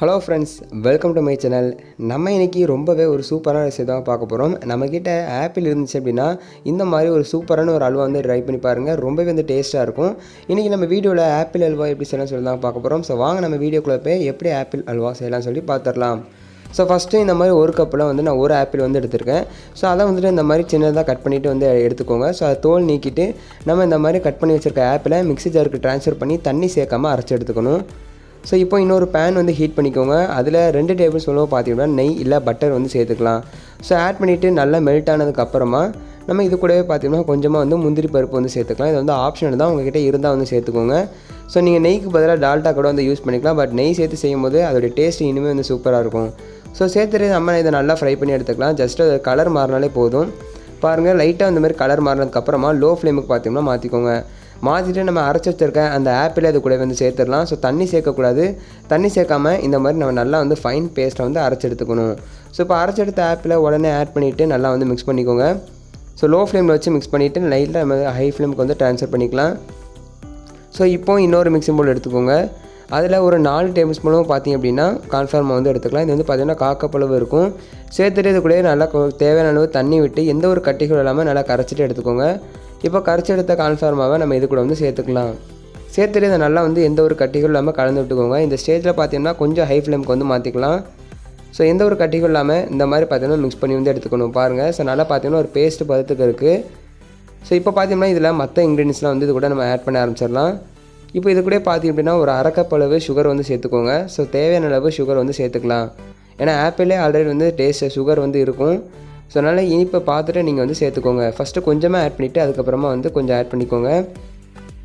Hello friends, welcome to my channel. நம்ம இன்றைக்கி ரொம்பவே ஒரு சூப்பரான ரெசிபி தான் பார்க்க போகிறோம். நம்மக்கிட்ட ஆப்பிள் இருந்துச்சு அப்படின்னா இந்த மாதிரி ஒரு சூப்பரான ஒரு அல்வா வந்து ட்ரை பண்ணி பாருங்கள். ரொம்பவே வந்து டேஸ்ட்டாக இருக்கும். இன்றைக்கி நம்ம வீடியோவில் ஆப்பிள் அல்வா எப்படி செய்யலாம் சொல்லி தான் பார்க்க போகிறோம். ஸோ வாங்க நம்ம வீடியோக்குள்ளே போய் எப்படி ஆப்பிள் அல்வா செய்யலாம் சொல்லி பார்த்துடலாம். ஸோ ஃபஸ்ட்டு இந்த மாதிரி ஒரு கப்பில் வந்து நான் ஒரு ஆப்பிள் வந்து எடுத்திருக்கேன். ஸோ அதை வந்துட்டு இந்த மாதிரி சின்னதாக கட் பண்ணிவிட்டு வந்து எடுத்துக்கோங்க. ஸோ அதை தோல் நீக்கிட்டு நம்ம இந்த மாதிரி கட் பண்ணி வச்சுருக்க ஆப்பிளை மிக்ஸி ஜாருக்கு ட்ரான்ஸ்ஃபர் பண்ணி தண்ணி சேர்க்காமல் அரைச்சி எடுத்துக்கணும். ஸோ இப்போ இன்னொரு பேன் வந்து ஹீட் பண்ணிக்கோங்க. அதில் 2 டேபிள் ஸ்பூன் பார்த்தீங்கன்னா நெய் இல்லை பட்டர் வந்து சேர்த்துக்கலாம். ஸோ ஆட் பண்ணிவிட்டு நல்லா மெல்ட் ஆனதுக்கப்புறமா நம்ம இது கூடவே பார்த்தீங்கன்னா கொஞ்சமாக வந்து முந்திரி பருப்பு வந்து சேர்த்துக்கலாம். இது வந்து ஆப்ஷனல் தான், உங்கள்கிட்ட இருந்தால் வந்து சேர்த்துக்கோங்க. ஸோ நீங்கள் நெய்க்கு பதிலாக டால்டா கூட வந்து யூஸ் பண்ணிக்கலாம். பட் நெய் சேர்த்து செய்யும்போது அதோடைய டேஸ்ட் இனிமேல் வந்து சூப்பராக இருக்கும். ஸோ சேர்த்துட்டு நம்ம இதை நல்லா ஃப்ரை பண்ணி எடுத்துக்கலாம். ஜஸ்ட்டு அது கலர் மாறினாலே போதும். பாருங்கள், லைட்டாக இந்த மாதிரி கலர் மாறினதுக்கப்புறமா லோ ஃப்ளேமுக்கு பார்த்தீங்கன்னா மாற்றிக்கோங்க. மாற்றிட்டு நம்ம அரைச்சி வச்சுருக்க அந்த ஆப்பிளை அது கூட வந்து சேர்த்துடலாம். ஸோ தண்ணி சேர்க்கக்கூடாது. தண்ணி சேர்க்காமல் இந்த மாதிரி நம்ம நல்லா வந்து ஃபைன் பேஸ்ட்டை வந்து அரைச்சி எடுத்துக்கணும். ஸோ இப்போ அரைச்சி எடுத்த ஆப்பிளை உடனே ஆட் பண்ணிவிட்டு நல்லா வந்து மிக்ஸ் பண்ணிக்கோங்க. ஸோ லோ ஃப்ளேமில் வச்சு மிக்ஸ் பண்ணிவிட்டு லைட்டாக நம்ம ஹை ஃப்ளேமுக்கு வந்து ட்ரான்ஸ்ஃபர் பண்ணிக்கலாம். ஸோ இப்போ இன்னொரு மிக்சிங் பவுல் எடுத்துக்கோங்க. அதில் ஒரு 4 டேபிள் ஸ்பூனும் பார்த்திங்க அப்படின்னா கான்ஃபார்மாக வந்து எடுத்துக்கலாம். இது வந்து பார்த்திங்கன்னா காக்கப்பளவு இருக்கும். சேர்த்துட்டு இது கூட நல்லா தேவையான அளவு தண்ணி விட்டு எந்த ஒரு கட்டிகளும் இல்லாமல் நல்லா கரைச்சிட்டு எடுத்துக்கோங்க. இப்போ கரைச்சி எடுத்த கான்ஃபார்மாவை நம்ம இது கூட வந்து சேர்த்துக்கலாம். சேர்த்துட்டு இதை நல்லா வந்து எந்த ஒரு கட்டிகளும் இல்லாமல் கலந்து விட்டுக்கோங்க. இந்த ஸ்டேஜில் பார்த்தீங்கன்னா கொஞ்சம் ஹை ஃப்ளேமுக்கு வந்து மாற்றிக்கலாம். ஸோ எந்த ஒரு கட்டிகளும் இல்லாமல் இந்த மாதிரி பார்த்தீங்கன்னா மிக்ஸ் பண்ணி வந்து எடுத்துக்கணும். பாருங்கள், ஸோ நல்லா பார்த்தீங்கன்னா ஒரு பேஸ்ட் பதத்துக்கு இருக்குது. ஸோ இப்போ பார்த்தீங்கன்னா இதில் மற்ற இன்க்ரீடியன்ஸ்லாம் வந்து இது கூட நம்ம ஆட் பண்ண ஆரம்பிச்சிடலாம். இப்போ இது கூட பார்த்திங்க அப்படின்னா ஒரு அரை கப் அளவு சுகர் வந்து சேர்த்துக்கோங்க. ஸோ தேவையான அளவு சுகர் வந்து சேர்த்துக்கலாம். ஏன்னா ஆப்பிளே ஆல்ரெடி வந்து டேஸ்ட் சுகர் வந்து இருக்கும். ஸோ அதனால் இனிப்பை பார்த்துட்டு நீங்கள் வந்து சேர்த்துக்கோங்க. ஃபஸ்ட்டு கொஞ்சமாக ஆட் பண்ணிவிட்டு அதுக்கப்புறமா வந்து கொஞ்சம் ஆட் பண்ணிக்கோங்க.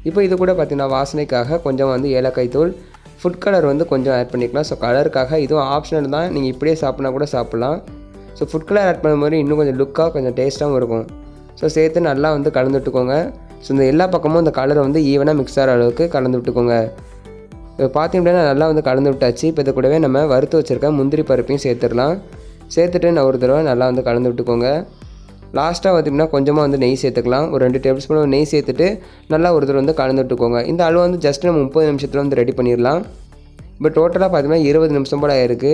இப்போ இது கூட பார்த்திங்கன்னா வாசனைக்காக கொஞ்சம் வந்து ஏலக்காய் தூள், ஃபுட் கலர் வந்து கொஞ்சம் ஆட் பண்ணிக்கலாம். ஸோ கலருக்காக இதுவும் ஆப்ஷனல் தான், நீங்கள் இப்படியே சாப்பிட்னா கூட சாப்பிட்லாம். ஸோ ஃபுட் கலர் ஆட் பண்ணும்போது இன்னும் கொஞ்சம் லுக்காக கொஞ்சம் டேஸ்ட்டாகவும் இருக்கும். ஸோ சேர்த்து நல்லா வந்து கலந்து விட்டுக்கோங்க. ஸோ இந்த எல்லா பக்கமும் இந்த கலரை வந்து ஈவனாக மிக்ஸ் ஆகிற அளவுக்கு கலந்து விட்டுக்கோங்க. இப்போ பார்த்திங்க அப்படின்னா நல்லா வந்து கலந்து விட்டாச்சு. இப்போ இது கூடவே நம்ம வறுத்து வச்சுருக்க முந்திரி பருப்பையும் சேர்த்துடலாம். சேர்த்துட்டு நான் ஒரு தடவை நல்லா வந்து கலந்து விட்டுக்கோங்க. லாஸ்ட்டாக பார்த்திங்கன்னா கொஞ்சமாக வந்து நெய் சேர்த்துக்கலாம். ஒரு 2 டேபிள் ஸ்பூன் நெய் சேர்த்துட்டு நல்லா ஒரு தடவை வந்து கலந்து விட்டுக்கோங்க. இந்த அல்வா வந்து ஜஸ்ட் நம்ம 30 நிமிஷத்தில் வந்து ரெடி பண்ணிடலாம். இப்போ டோட்டலாக பார்த்திங்கன்னா 20 நிமிஷம் போல் ஆயிருக்கு.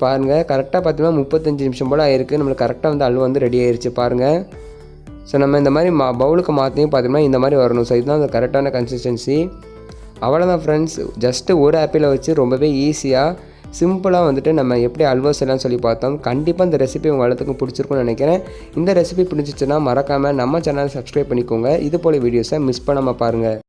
பாருங்கள், கரெக்டாக பார்த்திங்கன்னா 35 நிமிஷம் போல் ஆயிருக்கு. நம்மளுக்கு கரெக்டாக வந்து அல்வா வந்து ரெடி ஆயிடுச்சு பாருங்கள். ஸோ நம்ம இந்த மாதிரி பவுலுக்கு மாற்றியும் பார்த்திங்கன்னா இந்த மாதிரி வரணும். ஸோ இதுதான் அந்த கரெக்டான கன்சிஸ்டன்சி. அவ்வளோதான் ஃப்ரெண்ட்ஸ். ஜஸ்ட்டு ஒரு ஆப்பிளை வச்சு ரொம்பவே ஈஸியாக சிம்பிளாக வந்துட்டு நம்ம எப்படி அல்வா செய்யலாம்னு சொல்லி பார்த்தோம். கண்டிப்பாக இந்த ரெசிபி உங்கள் எல்லாத்துக்கும் பிடிச்சிருக்கும்னு நினைக்கிறேன். இந்த ரெசிபி பிடிச்சிச்சுன்னா மறக்காமல் நம்ம சேனலை சப்ஸ்கிரைப் பண்ணிக்கோங்க. இது போல் வீடியோஸை மிஸ் பண்ணாமல் பாருங்கள்.